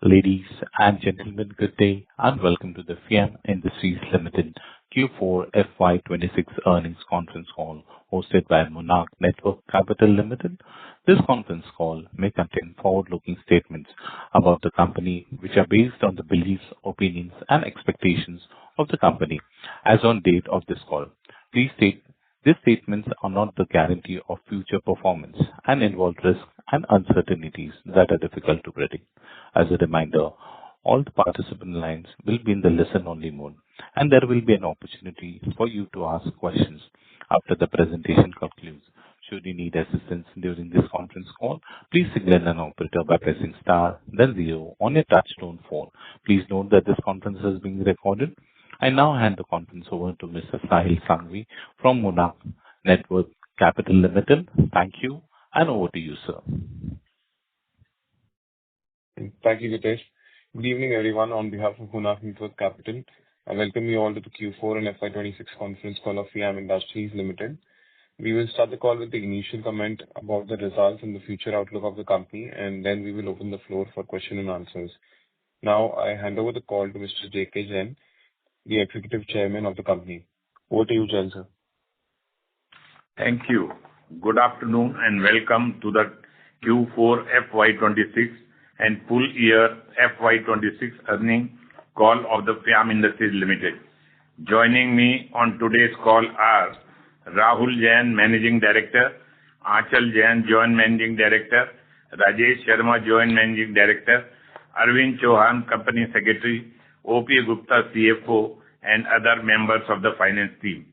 Ladies and gentlemen, good day, and welcome to the Fiem Industries Limited Q4 FY26 earnings conference call hosted by Monarch Networth Capital Limited. This conference call may contain forward-looking statements about the company, which are based on the beliefs, opinions, and expectations of the company as on date of this call. These statements are not the guarantee of future performance and involve risks and uncertainties that are difficult to predict. As a reminder, all the participant lines will be in the listen-only mode, and there will be an opportunity for you to ask questions after the presentation concludes. Should you need assistance during this conference call, please signal an operator by pressing star, then 0 on your touchtone phone. Please note that this conference is being recorded. I now hand the conference over to Mr. Sahil Sanghvi from Monarch Networth Capital Limited. Thank you, and over to you, sir. Thank you, Gitesh. Good evening, everyone. On behalf of Monarch Networth Capital, I welcome you all to the Q4 and FY26 conference call of Fiem Industries Limited. We will start the call with the initial comment about the results and the future outlook of the company, and then we will open the floor for question and answers. Now, I hand over the call to Mr. J.K. Jain, the Executive Chairman of the company. Over to you, Jain, sir. Thank you. Good afternoon and welcome to the Q4 FY26 and full year FY26 earnings call of the Fiem Industries Limited. Joining me on today's call are Rahul Jain, Managing Director, Aanchal Jain, Joint Managing Director, Rajesh Sharma, Joint Managing Director, Arvind Chauhan, Company Secretary, O.P. Gupta, CFO, and other members of the finance team.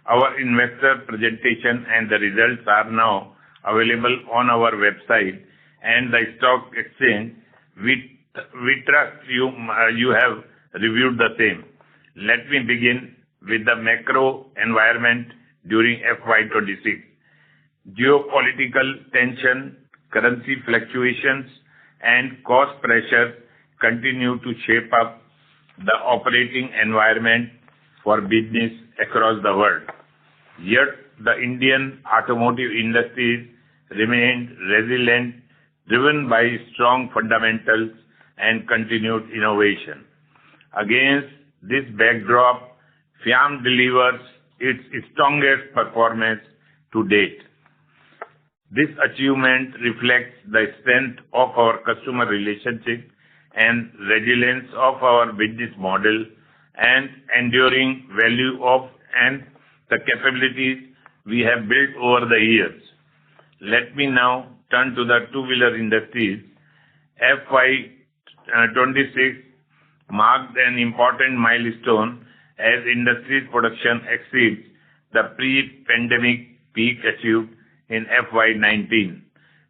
Our investor presentation and the results are now available on our website and the stock exchange. We trust you have reviewed the same. Let me begin with the macro environment during FY26. Geopolitical tension, currency fluctuations, and cost pressures continue to shape up the operating environment for business across the world. Yet, the Indian automotive industry remained resilient, driven by strong fundamentals and continued innovation. Against this backdrop, Fiem delivers its strongest performance to date. This achievement reflects the strength of our customer relationship and resilience of our business model and enduring value of and the capabilities we have built over the years. Let me now turn to the two-wheeler industries. FY26 marked an important milestone as industry production exceeds the pre-pandemic peak achieved in FY19.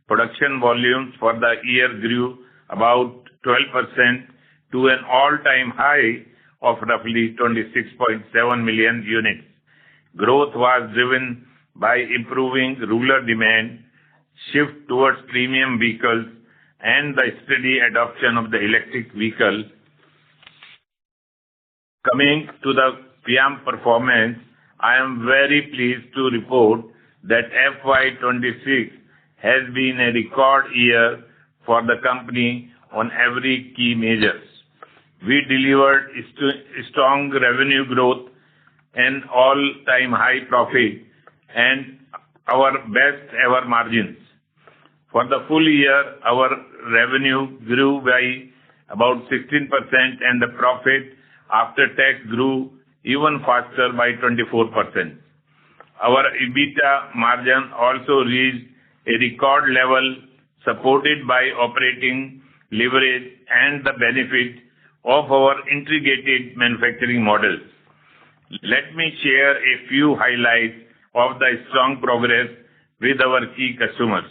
Production volumes for the year grew about 12% to an all-time high of roughly 26.7 million units. Growth was driven by improving rural demand, shift towards premium vehicles, and the steady adoption of the electric vehicle. Coming to the Fiem performance, I am very pleased to report that FY26 has been a record year for the company on every key measures. We delivered strong revenue growth and all-time high profit and our best ever margins. For the full year, our revenue grew by about 16% and the profit after tax grew even faster by 24%. Our EBITDA margin also reached a record level, supported by operating leverage and the benefit of our integrated manufacturing models. Let me share a few highlights of the strong progress with our key customers.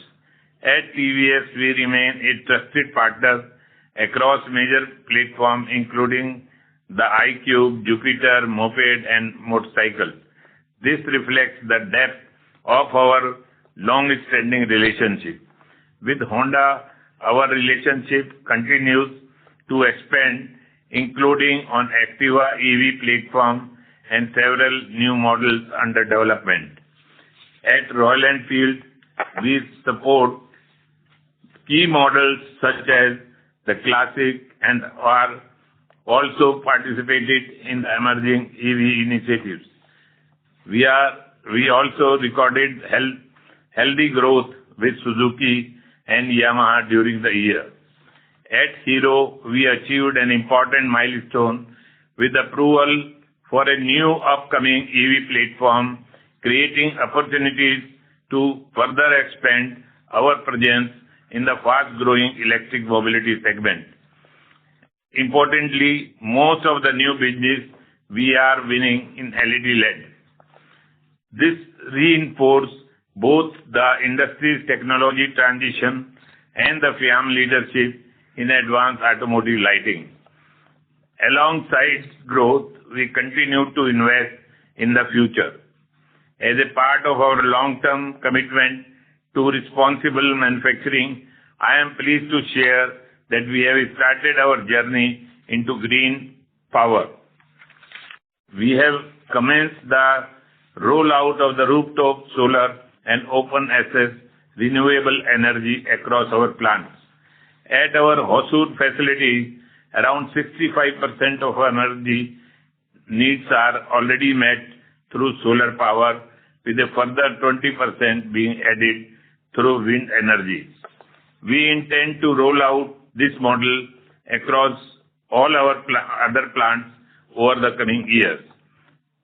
At TVS, we remain a trusted partner across major platforms, including the iQube, Jupiter, Moped, and motorcycle. This reflects the depth of our long-standing relationship. With Honda, our relationship continues to expand, including on Activa EV platform and several new models under development. At Royal Enfield, we support key models such as the classic, and are also participated in the emerging EV initiatives. We also recorded healthy growth with Suzuki and Yamaha during the year. At Hero, we achieved an important milestone with approval for a new upcoming EV platform, creating opportunities to further expand our presence in the fast-growing electric mobility segment. Importantly, most of the new business we are winning in LED-led. This reinforces both the industry's technology transition and the Fiem leadership in advanced automotive lighting. Alongside growth, we continue to invest in the future. As a part of our long-term commitment to responsible manufacturing, I am pleased to share that we have started our journey into green power. We have commenced the rollout of the rooftop solar and open access renewable energy across our plants. At our Hosur facility, around 65% of our energy needs are already met through solar power, with a further 20% being added through wind energy. We intend to roll out this model across all our other plants over the coming years.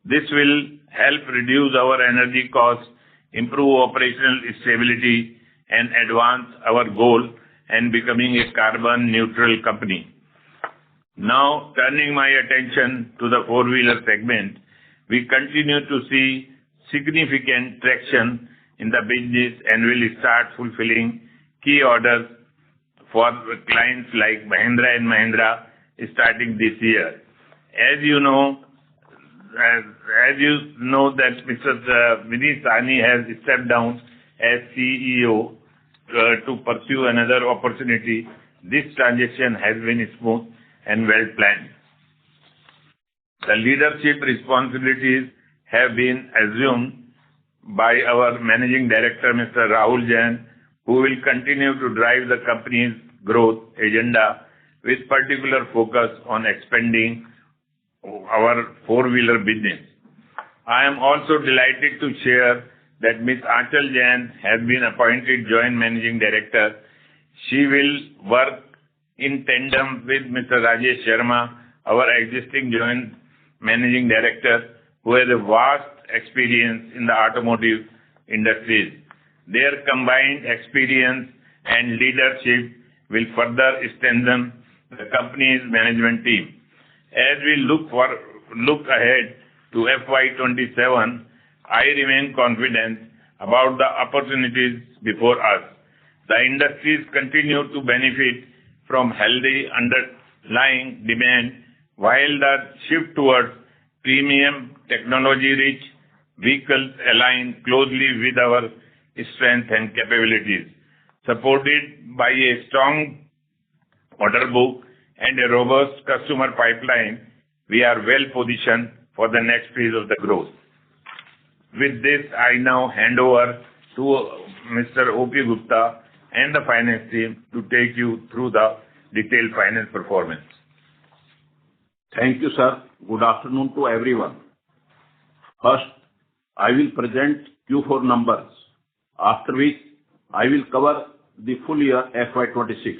This will help reduce our energy costs, improve operational stability, and advance our goal and becoming a carbon neutral company. Now, turning my attention to the four-wheeler segment, we continue to see significant traction in the business and will start fulfilling key orders for clients like Mahindra & Mahindra starting this year. As you know that Mr. Vineet Sahni has stepped down as CEO to pursue another opportunity. This transition has been smooth and well planned. The leadership responsibilities have been assumed by our Managing Director, Mr. Rahul Jain, who will continue to drive the company's growth agenda with particular focus on expanding our four-wheeler business. I am also delighted to share that Ms. Aanchal Jain has been appointed Joint Managing Director. She will work in tandem with Mr. Rajesh Sharma, our existing Joint Managing Director, who has a vast experience in the automotive industries. Their combined experience and leadership will further strengthen the company's management team. As we look ahead to FY27, I remain confident about the opportunities before us. The industries continue to benefit from healthy underlying demand, while the shift towards premium technology-rich vehicles align closely with our strengths and capabilities. Supported by a strong order book and a robust customer pipeline, we are well positioned for the next phase of the growth. With this, I now hand over to Mr. O.P. Gupta and the finance team to take you through the detailed finance performance. Thank you, sir. Good afternoon to everyone. First, I will present Q4 numbers, after which I will cover the full year FY26.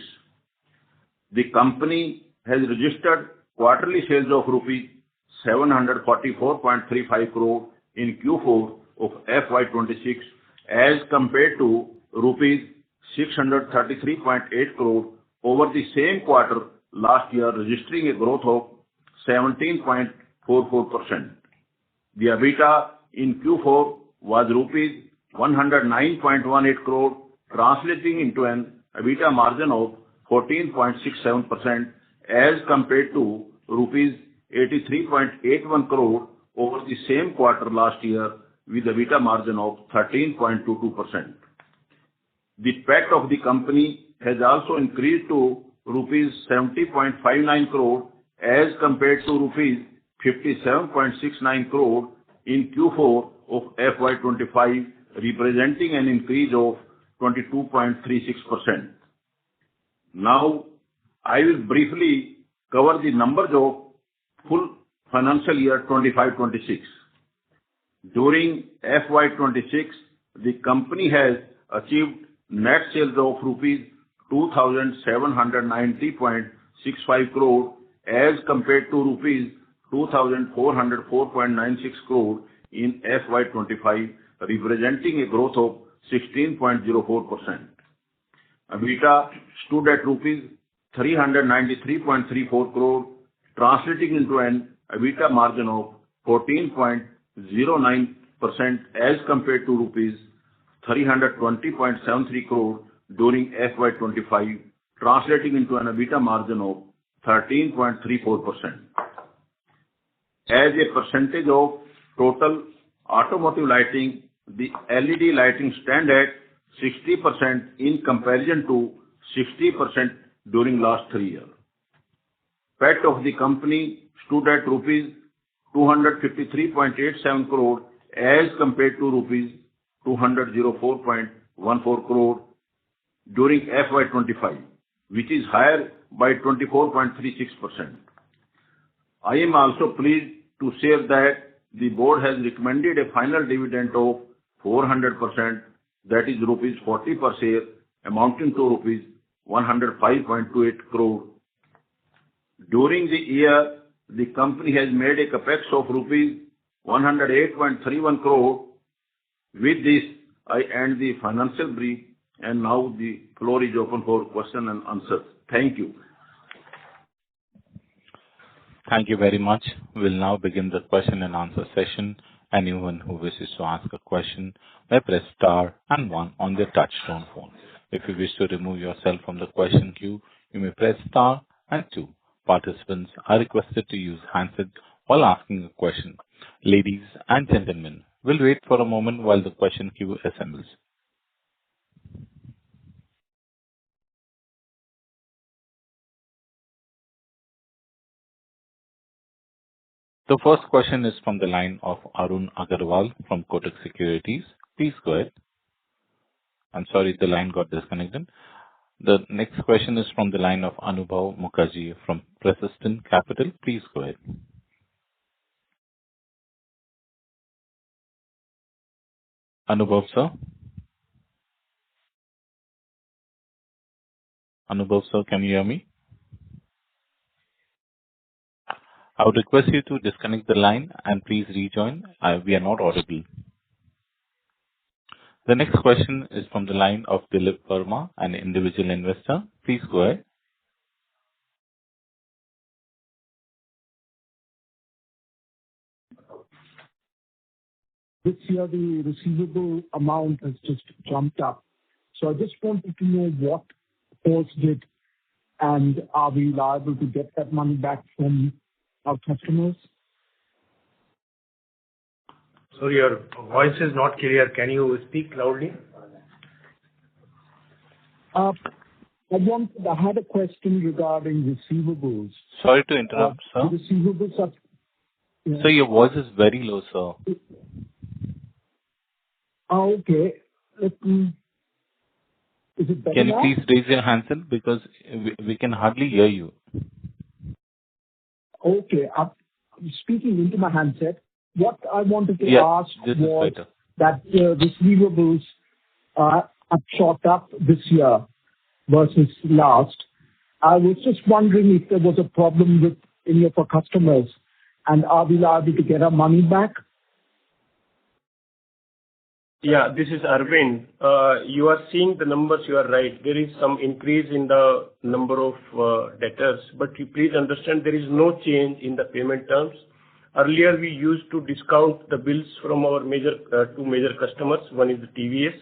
The company has registered quarterly sales of rupees 744.35 crore in Q4 of FY26 as compared to rupees 633.8 crore over the same quarter last year, registering a growth of 17.44%. The EBITDA in Q4 was rupees 109.18 crore, translating into an EBITDA margin of 14.67% as compared to rupees 83.81 crore over the same quarter last year with EBITDA margin of 13.22%. The PAT of the company has also increased to rupees 70.59 crore as compared to rupees 57.69 crore in Q4 of FY25, representing an increase of 22.36%. Now, I will briefly cover the numbers of full financial year 25-26. During FY26, the company has achieved net sales of rupees 2,790.65 crore as compared to rupees 2,404.96 crore in FY25, representing a growth of 16.04%. EBITDA stood at rupees 393.34 crore, translating into an EBITDA margin of 14.09% as compared to rupees 320.73 crore during FY25, translating into an EBITDA margin of 13.34%. As a percentage of total automotive lighting, the LED lighting stand at 60% in comparison to 60% during last 3 years. PAT of the company stood at rupees 253.87 crore as compared to rupees 204.14 crore during FY25, which is higher by 24.36%. I am also pleased to share that the board has recommended a final dividend of 400%, that is rupees 40 per share, amounting to rupees 105.28 crore. During the year, the company has made a capex of rupees 108.31 crore. With this, I end the financial brief, and now the floor is open for question and answers. Thank you. Thank you very much. We'll now begin the question and answer session. Anyone who wishes to ask a question may press star and 1 on their touchtone phone. If you wish to remove yourself from the question queue, you may press star and 2. Participants are requested to use handset while asking a question. Ladies and gentlemen, we'll wait for a moment while the question queue assembles. The first question is from the line of Arun Agarwal from Kotak Securities. Please go ahead. I'm sorry, the line got disconnected. The next question is from the line of Anubhav Mukherjee from Persistent Capital. Please go ahead. Anubhav, sir? Anubhav, sir, can you hear me? I would request you to disconnect the line and please rejoin. We are not audible. The next question is from the line of Dilip Verma, an individual investor. Please go ahead. This year, the receivable amount has just jumped up. So I just wanted to know what caused it, and are we liable to get that money back from our customers? Sorry, your voice is not clear. Can you speak loudly? I had a question regarding receivables. Sorry to interrupt, sir. The receivables are... Yeah. Sir, your voice is very low, sir. Okay. Is it better Can you now? please raise your handset because we can hardly hear you. Okay. I'm speaking into my handset. What I wanted to ask this was is better. that receivables have shot up this year versus last. I was just wondering if there was a problem with any of our customers, and are we liable to get our money back? Yeah, this is Arvind. You are seeing the numbers, you are right. There is some increase in the number of debtors, but you please understand there is no change in the payment terms. Earlier, we used to discount the bills from our two major customers. One is the TVS.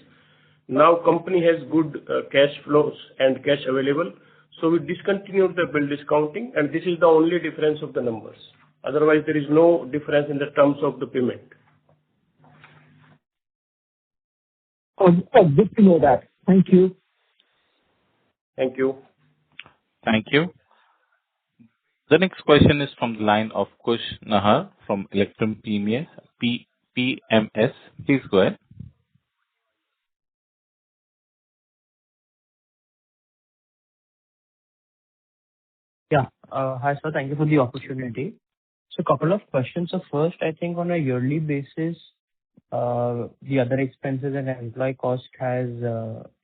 Now, company has good cash flows and cash available, so we discontinued the bill discounting, and this is the only difference of the numbers. Otherwise, there is no difference in the terms of the payment. Good to know that. Thank you. Thank you. Thank you. The next question is from the line of Kush Nahar from Electrum PMS. Please go ahead. Hi, sir. Thank you for the opportunity. So couple of questions. So first, I think on a yearly basis, the other expenses and employee cost has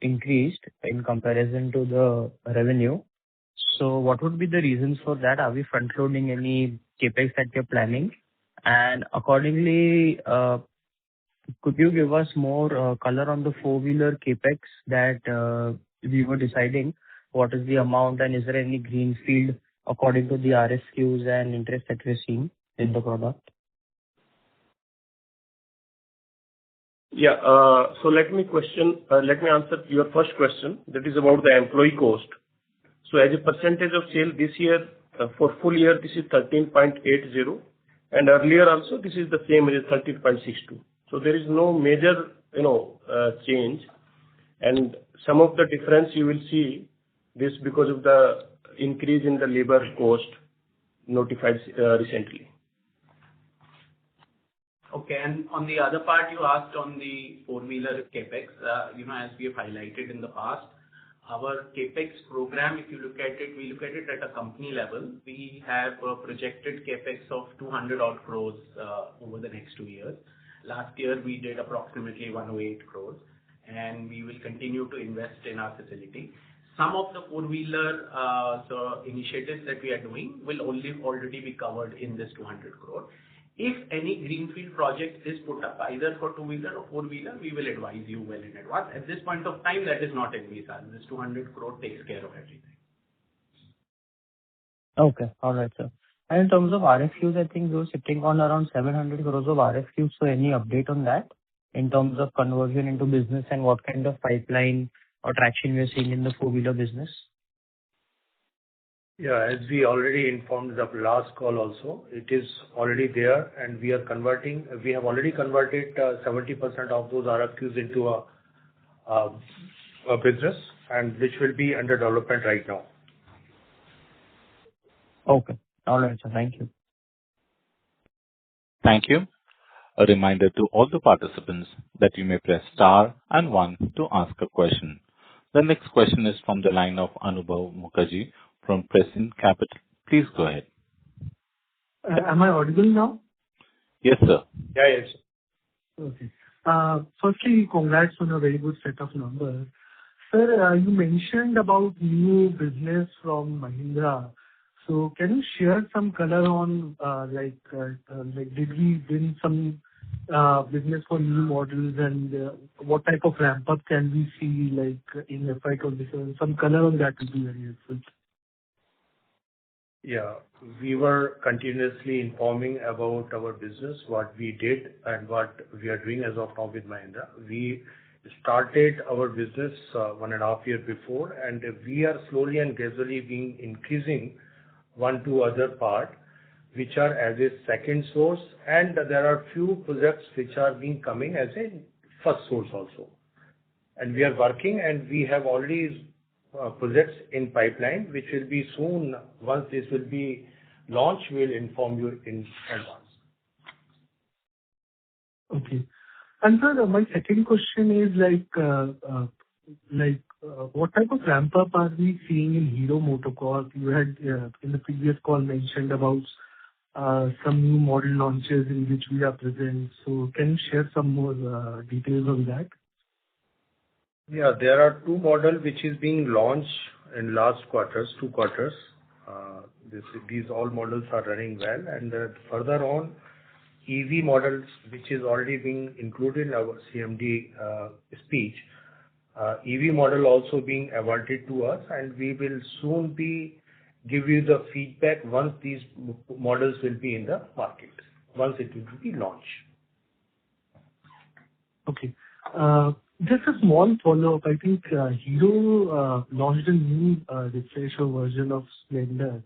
increased in comparison to the revenue. So what would be the reasons for that? Are we front-loading any CapEx that you're planning? And accordingly, could you give us more color on the four-wheeler CapEx that we were deciding? What is the amount, and is there any greenfield according to the RFQs and interest that we're seeing in the product? Yeah. So let me answer your first question. That is about the employee cost. So as a percentage of sale this year, for full year, this is 13.80, and earlier also, this is the same as 13.62. So there is no major, change. And some of the difference you will see this because of the increase in the labor cost notified recently. Okay. And on the other part, you asked on the four-wheeler CapEx. As we have highlighted in the past, our CapEx program, if you look at it, we look at it at a company level. We have a projected CapEx of 200 odd crores over the next 2 years. Last year, we did approximately 108 crores, and we will continue to invest in our facility. Some of the four-wheeler initiatives that we are doing will already be covered in this 200 crore. If any greenfield project is put up, either for two-wheeler or four-wheeler, we will advise you well in advance. At this point of time, that is not envisaged. This 200 crore takes care of everything. Okay. All right, sir. And in terms of RFQs, I think we were sitting on around 700 crores of RFQs. So any update on that in terms of conversion into business and what kind of pipeline or traction we are seeing in the four-wheeler business? Yeah, as we already informed the last call also, it is already there, and we are converting. We have already converted 70% of those RFQs into a business, and which will be under development right now. Okay. All right, sir. Thank you. Thank you. A reminder to all the participants that you may press star and one to ask a question. The next question is from the line of Anubhav Mukherjee from Prescient Capital. Please go ahead. Am I audible now? Yes, sir. Yeah, yes. Okay. Firstly, congrats on a very good set of numbers. Sir, you mentioned about new business from Mahindra. So can you share some color on, did we win some business for new models, and what type of ramp-up can we see, in FY27? Some color on that would be very helpful. Yeah. We were continuously informing about our business, what we did and what we are doing as of now with Mahindra. We started our business 1.5 years before, and we are slowly and gradually being increasing one to other part, which are as a second source, and there are few projects which are being coming as a first source also. And we are working, and we have already projects in pipeline, which will be soon. Once this will be launched, we'll inform you in advance. Okay. And sir, my second question is what type of ramp-up are we seeing in Hero MotoCorp? You had in the previous call mentioned about some new model launches in which we are present. So can you share some more details on that? Yeah, there are two models which is being launched in last quarters, 2 quarters. These all models are running well, and further on, EV models, which is already being included in our CMD speech. EV model also being awarded to us, and we will soon give you the feedback once these models will be in the market, once it will be launched. Okay. Just a small follow-up. I think Hero launched a new refresher version of Splendor,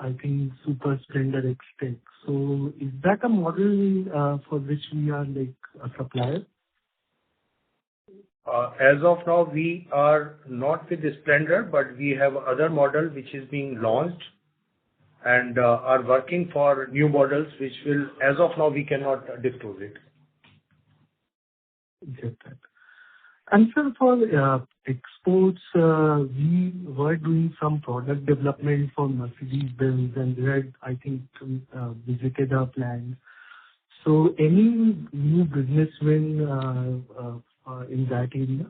I think Super Splendor XTEC. So is that a model for which we are a supplier? As of now, we are not with the Splendor, but we have other model which is being launched and are working for new models, which will, as of now, we cannot disclose it. Get that. And sir, for exports, we were doing some product development for Mercedes-Benz, and we had, I think, visited our plant. So any new business win in that area?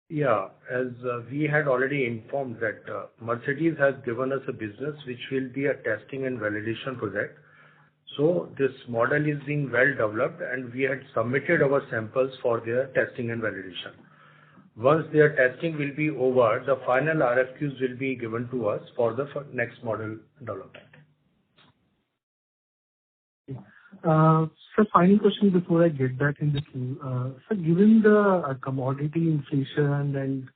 Yeah. As we had already informed that Mercedes has given us a business which will be a testing and validation project. So this model is being well developed, and we had submitted our samples for their testing and validation. Once their testing will be over, the final RFQs will be given to us for the next model development. So final question before I get back in the queue. So given the commodity inflation and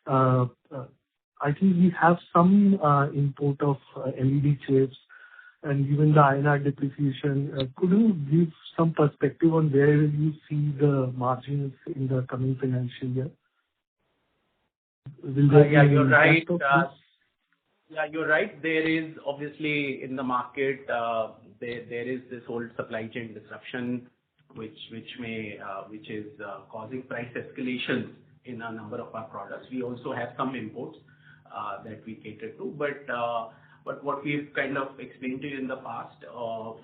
I think we have some import of LED chips, and given the INR depreciation, could you give some perspective on where you see the margins in the coming financial year? Will there be Yeah, any you're right. impact of this? Yeah, you're right. There is obviously in the market, there is this whole supply chain disruption, which is causing price escalations in a number of our products. We also have some imports that we cater to. But what we've kind of explained to you in the past,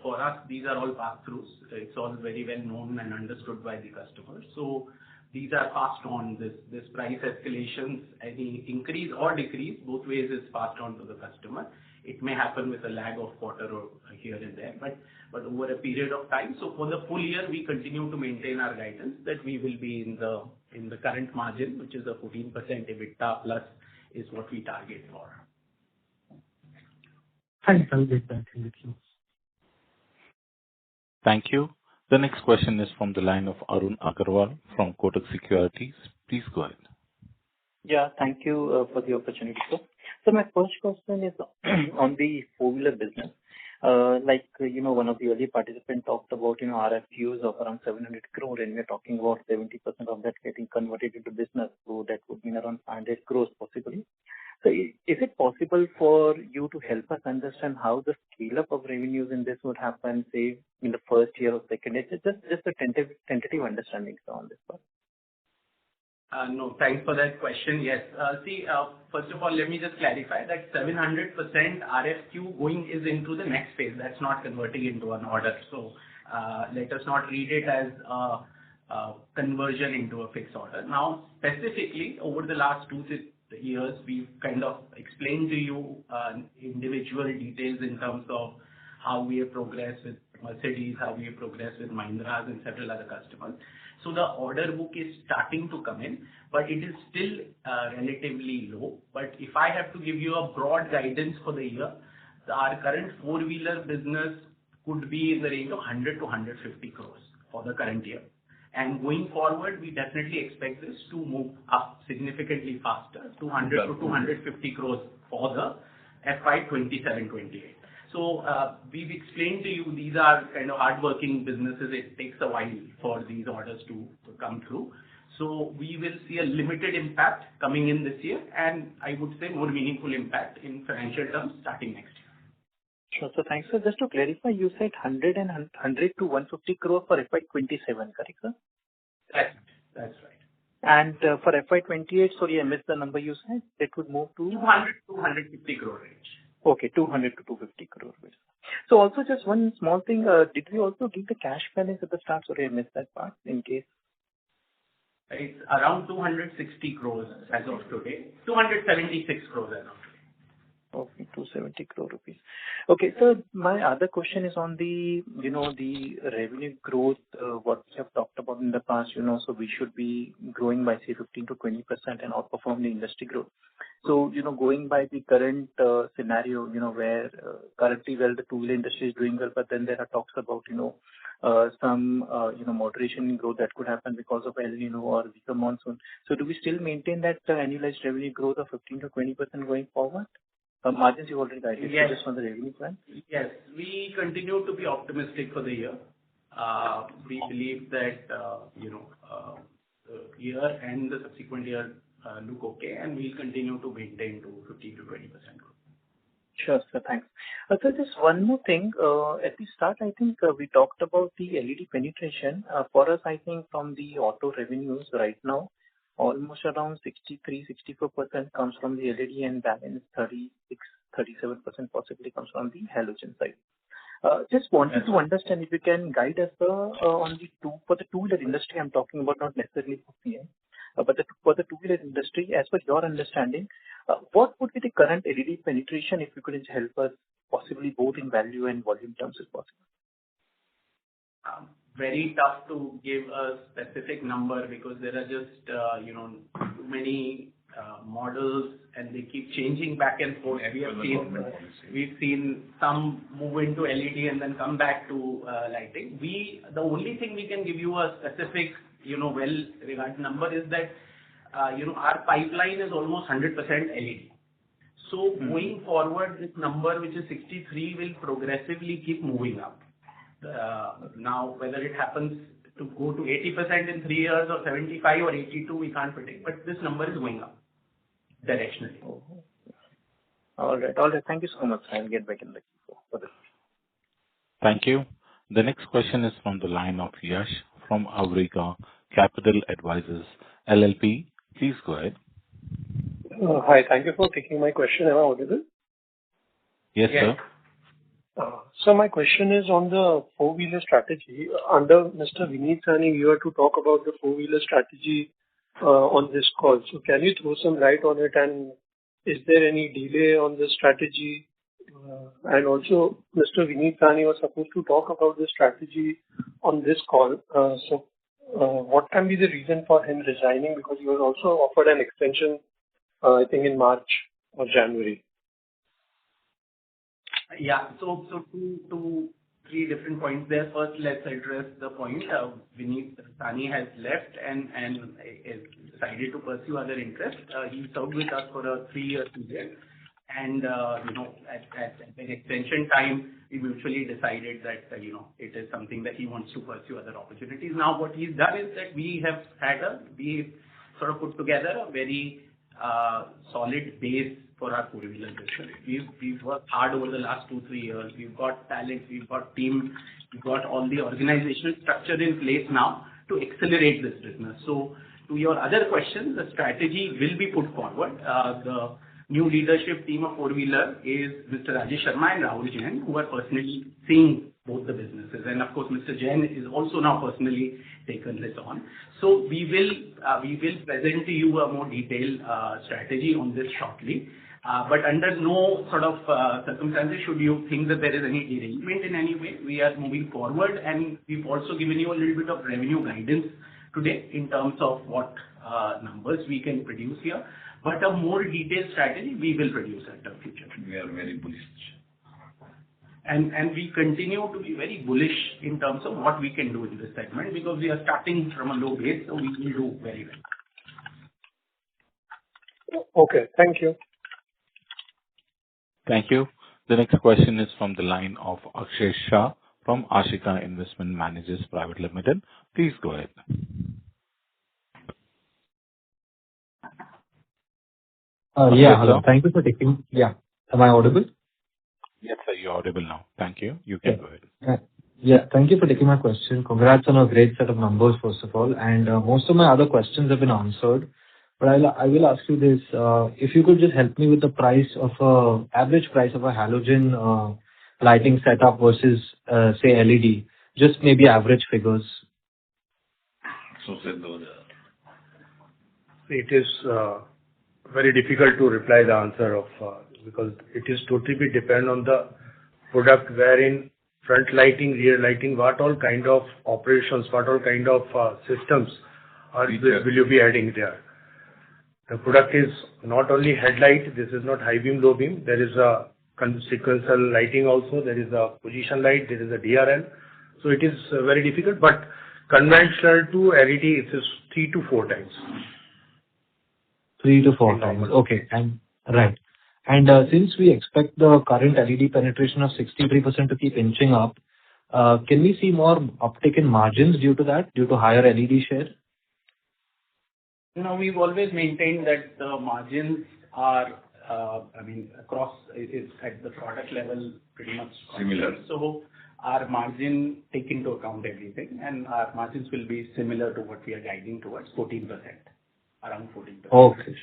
for us, these are all pass-throughs. It's all very well known and understood by the customers. So these are passed on. This price escalations, any increase or decrease, both ways is passed on to the customer. It may happen with a lag of quarter or here and there, but over a period of time. So for the full year, we continue to maintain our guidance that we will be in the current margin, which is a 14% EBITDA plus, is what we target for. Thanks. I'll get back in the queue. Thank you. The next question is from the line of Arun Agarwal from Kotak Securities. Please go ahead. Yeah, thank you for the opportunity, sir. So my first question is on the four-wheeler business. One of the early participants talked about, RFQs of around 700 crore, and we're talking about 70% of that getting converted into business. So that would mean around 100 crores possibly. So is it possible for you to help us understand how the scale-up of revenues in this would happen, say, in the first year or second year? Just a tentative understanding on this one. No, thanks for that question. Yes. First of all, let me just clarify that 700% RFQ going is into the next phase. That's not converting into an order. So let us not read it as conversion into a fixed order. Now, specifically, over the last 2 years, we've kind of explained to you individual details in terms of how we have progressed with Mercedes, how we have progressed with Mahindra and several other customers. So the order book is starting to come in, but it is still relatively low. But if I have to give you a broad guidance for the year, our current four-wheeler business could be in the range of 100 to 150 crores for the current year. And going forward, we definitely expect this to move up significantly faster, 200 to 250 crores for the FY27-28. So we've explained to you these are kind of hardworking businesses. It takes a while for these orders to come through. So we will see a limited impact coming in this year, and I would say more meaningful impact in financial terms starting next year. Sure. So thanks, sir. Just to clarify, you said 100 to 150 crore for FY27, correct, sir? That's right. And for FY28, sorry, I missed the number you said. It would move to 200 to 150 crore range. Okay, 200 to 250 crore. So also just one small thing, did we also give the cash balance at the start? Sorry, I missed that part in case. It's around 260 crores as of today. 276 crores as of today. Okay, 270 crore rupees. Okay, so my other question is on the, the revenue growth, what we have talked about in the past, so we should be growing by say 15 to 20% and outperform the industry growth. So, going by the current scenario, where currently, the two-wheeler industry is doing well, but then there are talks about, some, moderation in growth that could happen because of El Nino or weaker monsoon. So do we still maintain that annualized revenue growth of 15 to 20% going forward? Margins you already guided, yes. Just on the revenue plan? Yes, we continue to be optimistic for the year. We believe that, the year and the subsequent year look okay, and we'll continue to maintain to 15 to 20% growth. Sure, sir. Thanks. So just one more thing. At the start, I think we talked about the LED penetration. For us, I think from the auto revenues right now, almost around 63-64% comes from the LED and balance 36-37% possibly comes from the halogen side. Just wanted to understand if you can guide us on for the two-wheeler industry. I'm talking about not necessarily for Fiem, but for the two-wheeler industry, as per your understanding, what would be the current LED penetration, if you could help us, possibly both in value and volume terms, if possible? Very tough to give a specific number because there are just too many models and they keep changing back and forth. We've seen some move into LED and then come back to lighting. The only thing we can give you a specific well-regarded number is that our pipeline is almost 100% LED. So going forward, this number, which is 63, will progressively keep moving up. Now, whether it happens to go to 80% in 3 years or 75 or 82, we can't predict, but this number is going up directionally. All right. Thank you so much. I'll get back in the queue for this. Thank you. The next question is from the line of Yash from Avrika Capital Advisors LLP. Please go ahead. Hi. Thank you for taking my question. Am I audible? Yes, sir. So my question is on the four-wheeler strategy. Under Mr. Vineet Sahni, you were to talk about the four-wheeler strategy on this call. So can you throw some light on it, and is there any delay on the strategy? And also, Mr. Vineet Sahni was supposed to talk about the strategy on this call. So what can be the reason for him resigning? Because he was also offered an extension, I think, in March or January. Yeah. So two, three different points there. First, let's address the point. Vineet Sahni has left and is decided to pursue other interests. He served with us for a 3-year period. And, at the extension time, we mutually decided that, it is something that he wants to pursue other opportunities. Now, what he's done is that we sort of put together a very solid base for our four-wheeler business. We've worked hard over the last 2-3 years. We've got talent, we've got team, we've got all the organizational structure in place now to accelerate this business. So to your other question, the strategy will be put forward. The new leadership team of four-wheeler is Mr. Rajesh Sharma and Rahul Jain, who are personally seeing both the businesses. And of course, Mr. Jain is also now personally taken this on. So we will present to you a more detailed strategy on this shortly. But under no sort of circumstances should you think that there is any derailment in any way. We are moving forward, and we've also given you a little bit of revenue guidance today in terms of what numbers we can produce here. But a more detailed strategy we will produce at the future. We are very bullish. And we continue to be very bullish in terms of what we can do in this segment, because we are starting from a low base, so we will do very well. Okay. Thank you. Thank you. The next question is from the line of Akshay Shah from Ashika Investment Managers Private Limited. Please go ahead. Hello. Thank you for taking. Yeah. Am I audible? Yes, sir. You're audible now. Thank you. You can go ahead. Yeah. Thank you for taking my question. Congrats on a great set of numbers, first of all. And most of my other questions have been answered. But I will ask you this. If you could just help me with the average price of a halogen lighting setup versus, say, LED. Just maybe average figures. It is very difficult to reply the answer of because it is totally depend on the product, wherein front lighting, rear lighting, what all kind of operations, what all kind of systems will you be adding there. The product is not only headlight. This is not high beam, low beam. There is a sequential lighting also. There is a position light. There is a DRL. So it is very difficult. But conventional to LED, it is 3 to 4 times. 3 to 4 times. Okay. Right. And since we expect the current LED penetration of 63% to keep inching up, can we see more uptick in margins due to that, due to higher LED share? We've always maintained that the margins are across is at the product level pretty much Similar. So our margin take into account everything, and our margins will be similar to what we are guiding towards, 14%, around 14%. Okay.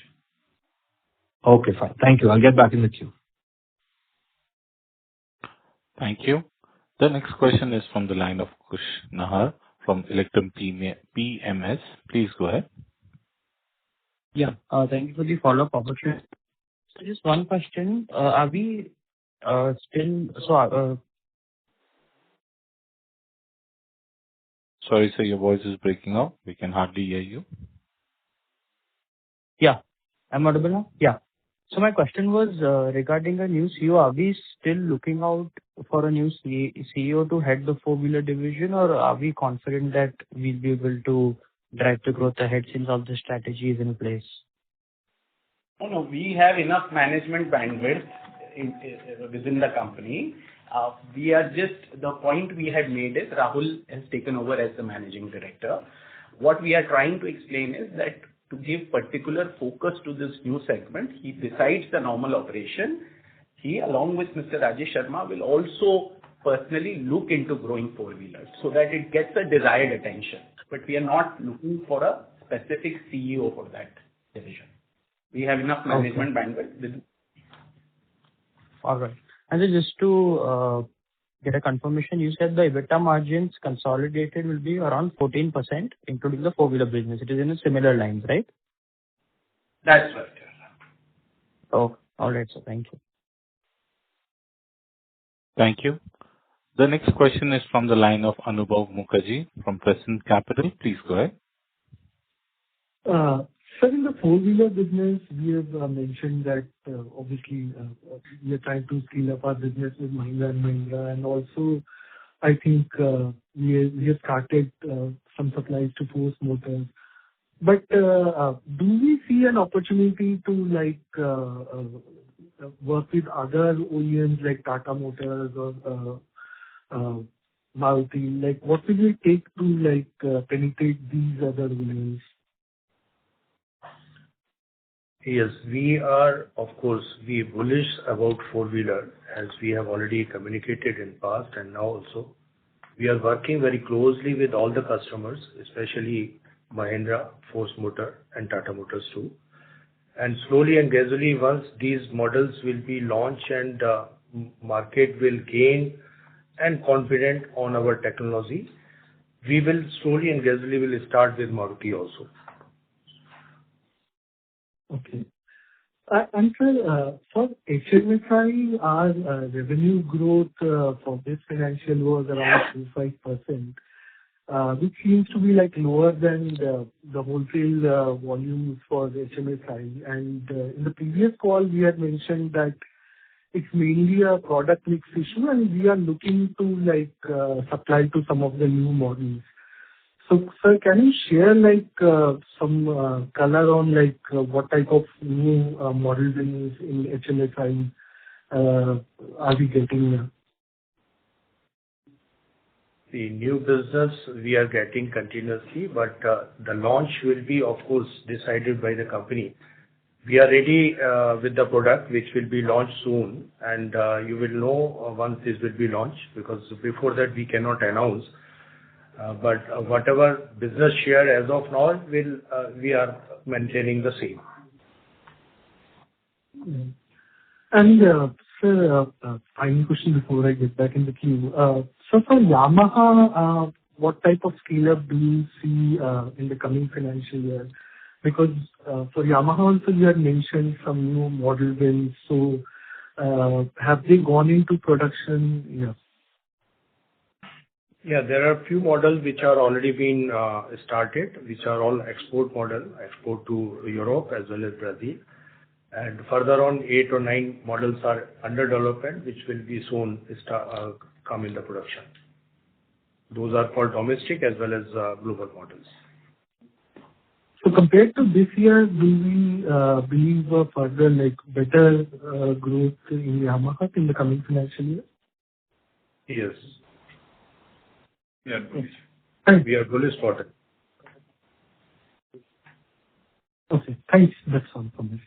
Okay, fine. Thank you. I'll get back in the queue. Thank you. The next question is from the line of Kush Nahar from Electrum PMS. Please go ahead. Yeah. Thank you for the follow-up opportunity. So just one question. Are we still Sorry, sir, your voice is breaking up. We can hardly hear you. Yeah. I'm audible now? Yeah. So my question was regarding a new CEO. Are we still looking out for a new CEO to head the four-wheeler division, or are we confident that we'll be able to drive the growth ahead since all the strategy is in place? No, we have enough management bandwidth within the company. The point we had made is Rahul has taken over as the managing director. What we are trying to explain is that to give particular focus to this new segment, he, besides the normal operation, he, along with Mr. Rajesh Sharma, will also personally look into growing four-wheelers so that it gets the desired attention. But we are not looking for a specific CEO for that division. We have enough management bandwidth. All right. And then just to get a confirmation, you said the EBITDA margins consolidated will be around 14%, including the four-wheeler business. It is in a similar lines, right? That's right. Oh, all right, sir. Thank you. Thank you. The next question is from the line of Anubhav Mukherjee from Crescent Capital. Please go ahead. Sir, in the four-wheeler business, we have mentioned that obviously we are trying to scale up our business with Mahindra & Mahindra, and also I think we have started some supplies to Force Motors. But do we see an opportunity to work with other OEMs like Tata Motors or Maruti? Like, what will it take to penetrate these other OEMs? Yes, we are, of course, bullish about four-wheeler, as we have already communicated in past and now also. We are working very closely with all the customers, especially Mahindra, Force Motor, and Tata Motors too. And slowly and gradually, once these models will be launched and market will gain and confident on our technology, we will slowly and gradually will start with Maruti also. Okay. And sir, for HMSI, our revenue growth for this financial was around 2-5%, which seems to be lower than the wholesale volumes for the HMSI. And in the previous call, we had mentioned that it's mainly a product mix issue, and we are looking to supply to some of the new models. So, sir, can you share some color on what type of new models in HMSI are we getting now? The new business we are getting continuously, but the launch will be, of course, decided by the company. We are ready with the product, which will be launched soon, and you will know once this will be launched, because before that we cannot announce. But whatever business share as of now, we are maintaining the same. And sir, final question before I get back in the queue. So for Yamaha, what type of scale-up do you see in the coming financial year? Because for Yamaha also you had mentioned some new model wins. So have they gone into production? Yeah. Yeah, there are a few models which are already been started, which are all export model, export to Europe as well as Brazil. And further on, 8 or 9 models are under development, which will be soon come in the production. Those are for domestic as well as global models. So compared to this year, do we believe further better growth in Yamaha in the coming financial year? Yes. Yeah. Thanks. We are bullish for it. Okay. Thanks. That's all from me.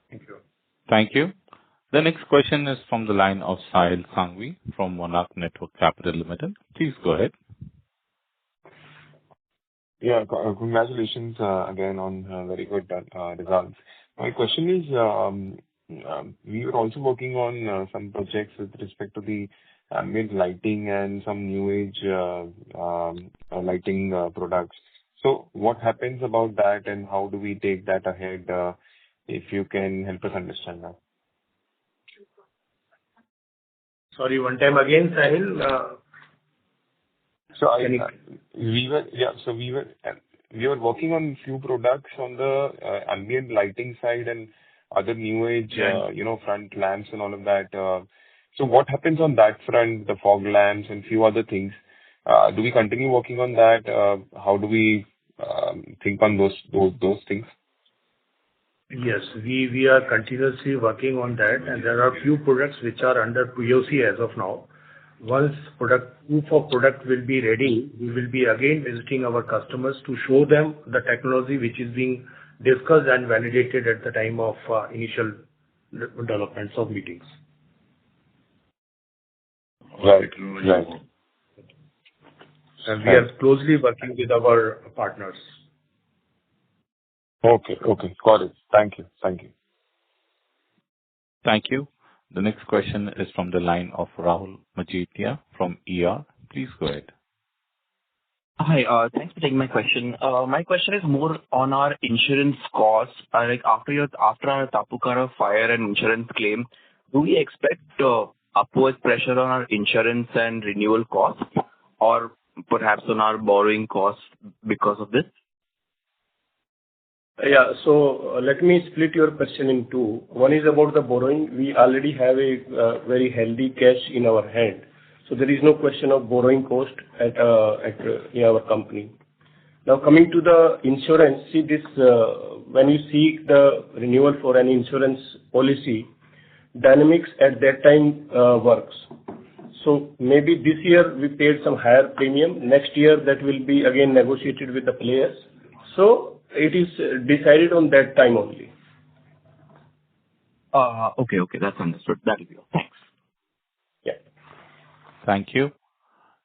Thank you. Thank you. The next question is from the line of Sahil Sanghvi from Monarch Network Capital Limited. Please go ahead. Yeah, congratulations again on very good results. My question is, we were also working on some projects with respect to the ambient lighting and some new age lighting products. So what happens about that, and how do we take that ahead, if you can help us understand that? Sorry, one time again, Sahil. We were working on few products on the ambient lighting side and other new age, front lamps and all of that. So what happens on that front, the fog lamps and few other things? Do we continue working on that? How do we think on those things? Yes, we are continuously working on that, and there are few products which are under POC as of now. Once proof of product will be ready, we will be again visiting our customers to show them the technology which is being discussed and validated at the time of initial developments of meetings. Right. And we are closely working with our partners. Okay. Got it. Thank you. Thank you. The next question is from the line of Rahul Majetia from ER. Please go ahead. Hi, thanks for taking my question. My question is more on our insurance costs. Like after our Tapukara fire and insurance claim, do we expect upward pressure on our insurance and renewal costs, or perhaps on our borrowing costs because of this? Yeah. So let me split your question in two. One is about the borrowing. We already have a very healthy cash in our hand, so there is no question of borrowing cost in our company. Now, coming to the insurance, see this, when you seek the renewal for any insurance policy, dynamics at that time works. So maybe this year we paid some higher premium. Next year that will be again negotiated with the players. So it is decided on that time only. Okay, that's understood. That will be all. Thanks. Yeah. Thank you.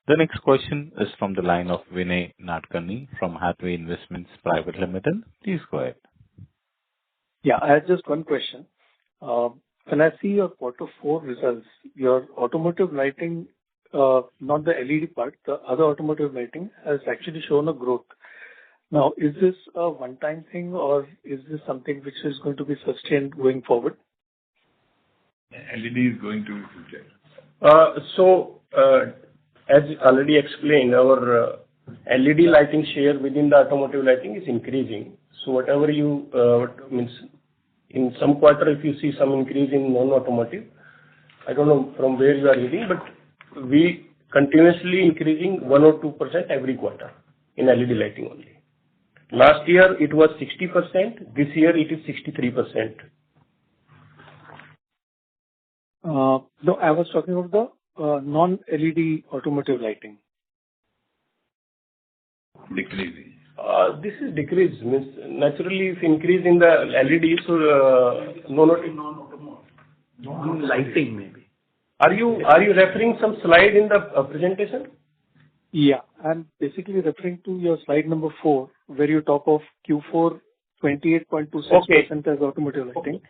The next question is from the line of Vinay Nadkarni from Hathway Investments Private Limited. Please go ahead. Yeah, I have just one question. When I see your quarter 4 results, your automotive lighting, not the LED part, the other automotive lighting has actually shown a growth. Now, is this a one-time thing, or is this something which is going to be sustained going forward? LED is going to be future. As already explained, our LED lighting share within the automotive lighting is increasing. So whatever you means in some quarter, if you see some increase in non-automotive, I don't know from where you are reading, but we continuously increasing 1 or 2% every quarter in LED lighting only. Last year it was 60%. This year it is 63%. No, I was talking about the non-LED automotive lighting. Decreasing. This is decrease. Means naturally, if increase in the LED, so Non-lighting maybe. Are you referring some slide in the presentation? Yeah, I'm basically referring to your slide number 4, where you talk of Q4 28.26% as automotive lighting,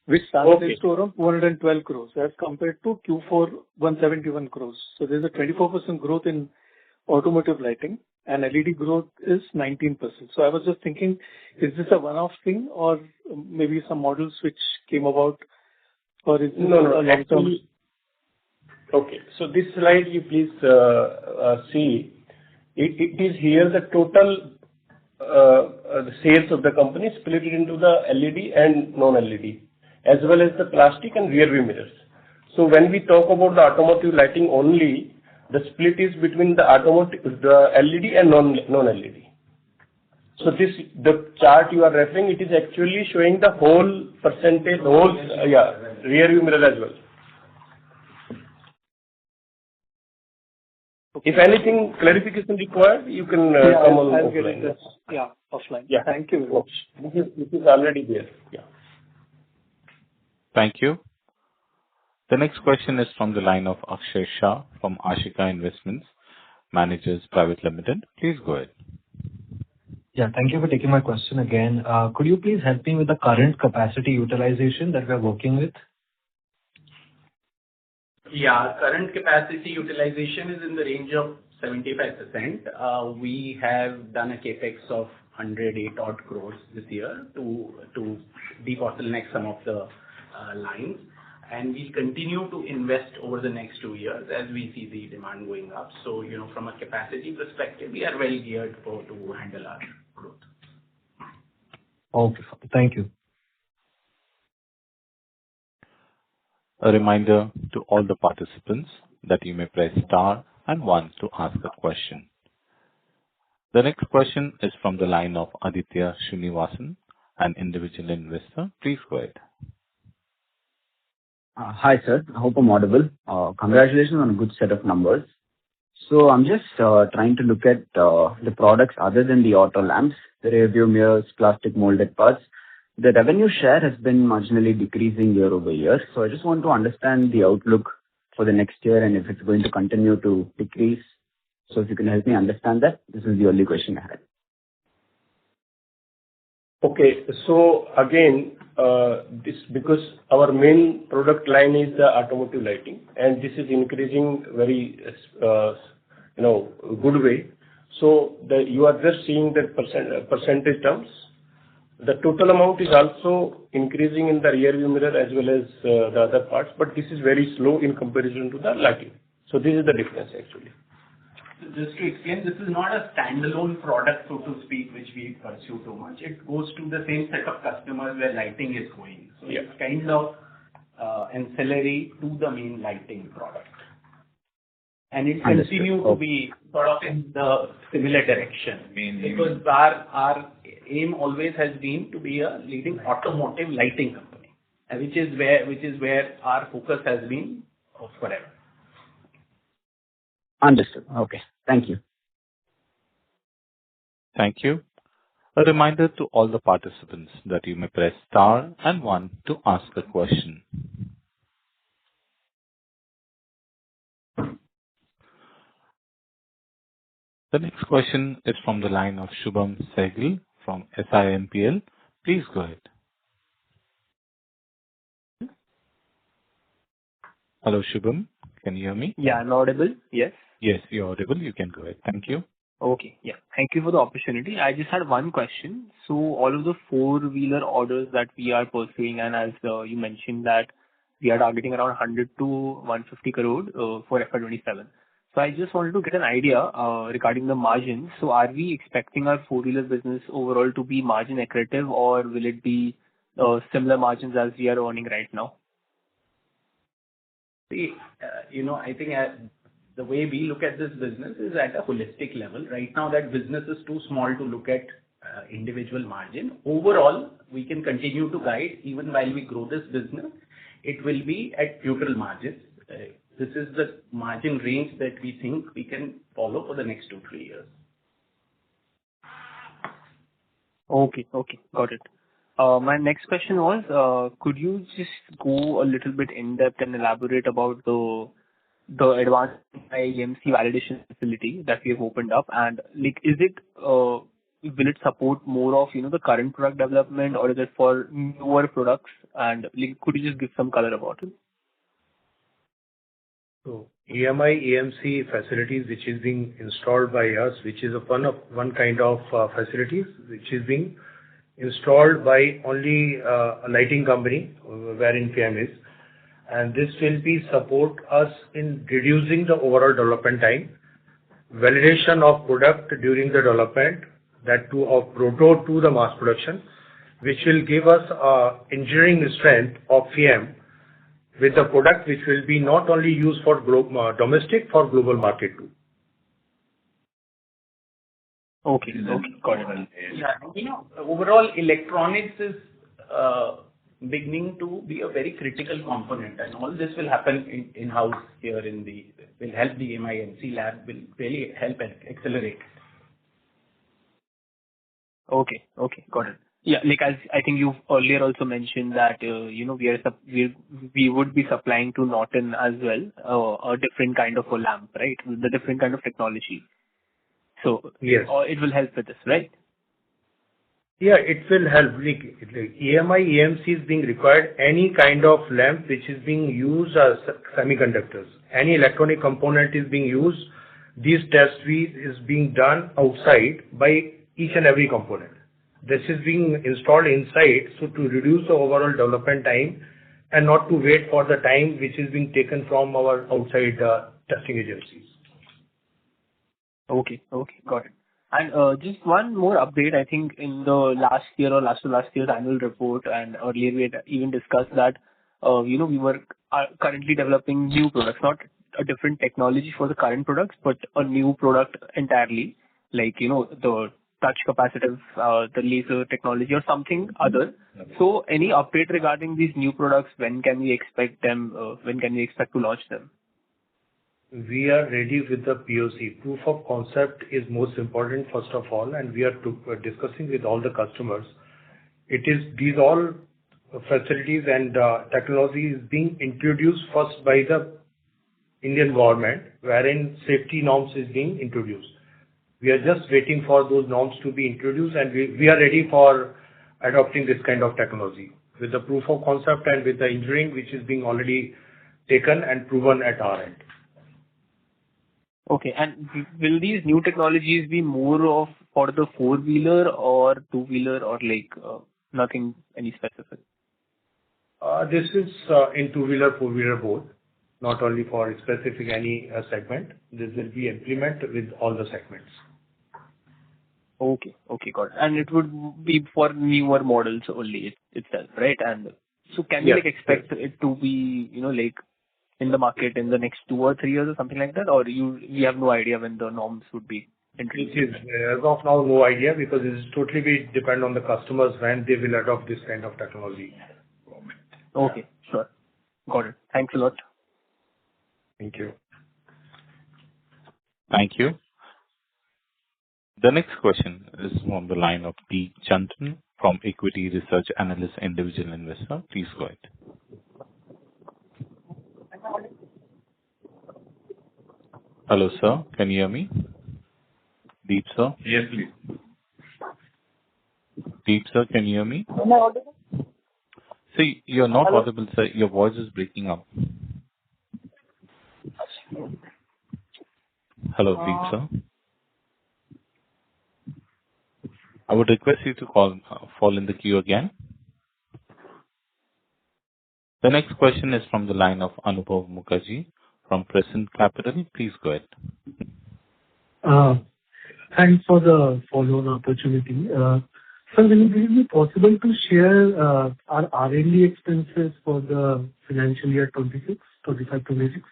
which translates to around 212 crores as compared to Q4 171 crores. So there's a 24% growth in automotive lighting, and LED growth is 19%. So I was just thinking, is this a one-off thing, or maybe some models which came about, or is this a long-term? Okay. So this slide you please see. It is here the total the sales of the company split into the LED and non-LED, as well as the plastic and rear view mirrors. So when we talk about the automotive lighting only, the split is between the LED and non-LED. So the chart you are referring, it is actually showing the whole percentage, rear view mirror as well. Okay. If anything clarification required, you can come on offline. Offline. Yeah. Thank you very much. This is already there. Yeah. Thank you. The next question is from the line of Akshay Shah from Ashika Investments Managers Private Limited. Please go ahead. Yeah, thank you for taking my question again. Could you please help me with the current capacity utilization that we're working with? Yeah. Current capacity utilization is in the range of 75%. We have done a CapEx of 108 odd crores this year to debottleneck some of the lines. And we'll continue to invest over the next 2 years as we see the demand going up. So, from a capacity perspective, we are well geared to handle our growth. Okay, thank you. A reminder to all the participants that you may press star and 1 to ask a question. The next question is from the line of Aditya Srinivasan, an individual investor. Please go ahead. Hi, sir. I hope I'm audible. Congratulations on a good set of numbers. So I'm just trying to look at the products other than the auto lamps, the rearview mirrors, plastic molded parts. The revenue share has been marginally decreasing year over year. So I just want to understand the outlook for the next year and if it's going to continue to decrease. So if you can help me understand that, this is the only question I had. Okay. So again, this because our main product line is the automotive lighting, and this is increasing very, good way. So you are just seeing the percentage terms. The total amount is also increasing in the rear view mirror as well as the other parts, but this is very slow in comparison to the lighting. So this is the difference actually. Just to explain, this is not a standalone product, so to speak, which we pursue too much. It goes to the same set of customers where lighting is going. So it's kind of ancillary to the main lighting product. And it continue to be sort of in the similar direction. Because our aim always has been to be a leading automotive lighting company, which is where our focus has been forever. Understood. Okay. Thank you. Thank you. A reminder to all the participants that you may press star and 1 to ask a question. The next question is from the line of Shubham Sehgal from SIMPL. Please go ahead. Hello, Shubham. Can you hear me? Yeah, I'm audible. Yes. Yes, you're audible. You can go ahead. Thank you. Okay. Yeah. Thank you for the opportunity. I just had one question. So all of the four-wheeler orders that we are pursuing, and as you mentioned that we are targeting around 100 to 150 crore for FY27. So I just wanted to get an idea regarding the margins. So are we expecting our four-wheeler business overall to be margin accretive, or will it be similar margins as we are earning right now? See, I think the way we look at this business is at a holistic level. Right now, that business is too small to look at individual margin. Overall, we can continue to guide even while we grow this business. It will be at neutral margins. This is the margin range that we think we can follow for the next 2-3 years. Okay. Got it. My next question was, could you just go a little bit in depth and elaborate about the advanced EMC validation facility that we have opened up, and will it support more of the current product development, or is it for newer products? And could you just give some color about it? So EMI EMC facilities, which is being installed by us, which is one kind of facilities which is being installed by only a lighting company wherein Fiem is. And this will be support us in reducing the overall development time, validation of product during the development, that too of proto to the mass production, which will give us engineering strength of Fiem with the product which will be not only used for domestic, for global market too. Okay, got it. Yeah, overall electronics is beginning to be a very critical component, and all this will happen in-house here will help the MINC lab, will really help accelerate. Okay, got it. Yeah, like as I think you've earlier also mentioned that, we would be supplying to Norton as well, a different kind of a lamp, right? With the different kind of technology. So Yes. it will help with this, right? Yeah, it will help. Like EMI, EMC is being required, any kind of lamp which is being used as semiconductors. Any electronic component is being used, these tests is being done outside by each and every component. This is being installed inside, so to reduce the overall development time and not to wait for the time which is being taken from our outside testing agencies. Okay. Got it. And just one more update. I think in the last year or last to last year's annual report, and earlier we had even discussed that, we were currently developing new products, not a different technology for the current products, but a new product entirely, like, the touch capacitive, the laser technology or something other. So any update regarding these new products? When can we expect them? When can we expect to launch them? We are ready with the POC. Proof of concept is most important, first of all, and we are discussing with all the customers. These all facilities and technology is being introduced first by the Indian government, wherein safety norms is being introduced. We are just waiting for those norms to be introduced, and we are ready for adopting this kind of technology with the proof of concept and with the engineering which is being already taken and proven at our end. Okay. And will these new technologies be more of for the four-wheeler or two-wheeler or nothing any specific? This is in two-wheeler, four-wheeler both, not only for specific any segment. This will be implemented with all the segments. Okay, got it. And it would be for newer models only itself, right? And so can we expect it to be, in the market in the next 2 or 3 years or something like that? Or we have no idea when the norms would be introduced? It is, as of now, no idea, because it is totally depend on the customers when they will adopt this kind of technology. Okay, sure. Got it. Thanks a lot. Thank you. Thank you. The next question is from the line of T. Chandran from Equity Research Analyst Individual Investor. Please go ahead. Hello, sir. Can you hear me? Deep, sir? Yes, please. Deep, sir, can you hear me? Am I audible? See, you're not Hello? audible, sir. Your voice is breaking up. Hello, Deep, sir. I would request you to fall in the queue again. The next question is from the line of Anubhav Mukherjee from Crescent Capital. Please go ahead. Thanks for the follow-on opportunity. Sir, will it be possible to share our R&D expenses for the financial year 25-26?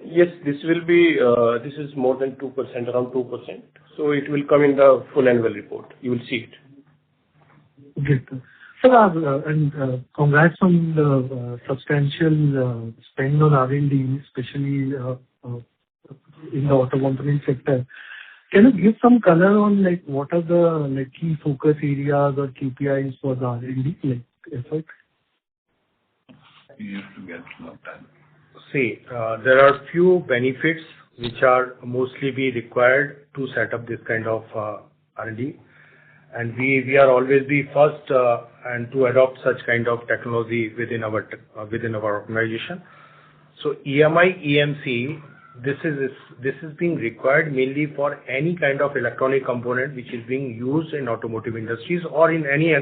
Yes, this is more than 2%, around 2%. So it will come in the full annual report. You will see it. Great. Sir, and congrats on the substantial spend on R&D, especially in the auto component sector. Can you give some color on what are the key focus areas or KPIs for the R&D effort? You used to get more time. See, there are few benefits which are mostly be required to set up this kind of R&D, and we are always the first and to adopt such kind of technology within our organization. So EMI, EMC, this is being required mainly for any kind of electronic component which is being used in automotive industries or in any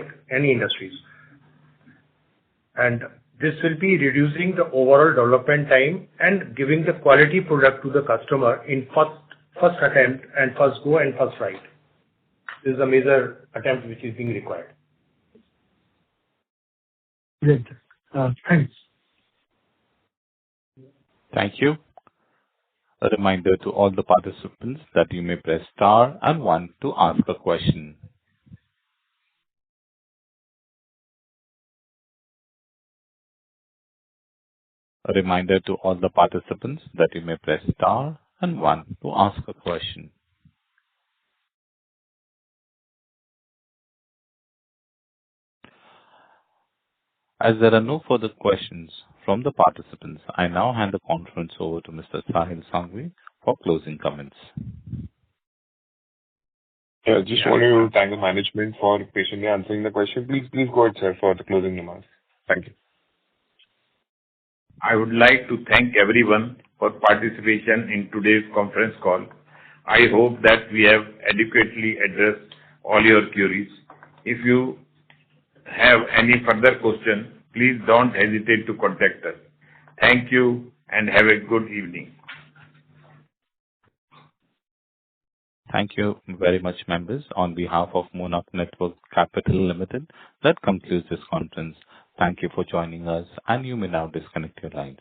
industries. And this will be reducing the overall development time and giving the quality product to the customer in first attempt and first go and first right. This is a major attempt which is being required. Great. Thanks. Thank you. A reminder to all the participants that you may press star and 1 to ask a question. A reminder to all the participants that you may press star and 1 to ask a question. As there are no further questions from the participants, I now hand the conference over to Mr. Sahil Sanghvi for closing comments. Yeah, just want to thank the management for patiently answering the question. Please go ahead, sir, for the closing remarks. Thank you. I would like to thank everyone for participation in today's conference call. I hope that we have adequately addressed all your queries. If you have any further questions, please don't hesitate to contact us. Thank you and have a good evening. Thank you very much, members. On behalf of Monarch Network Capital Limited, that concludes this conference. Thank you for joining us, and you may now disconnect your lines.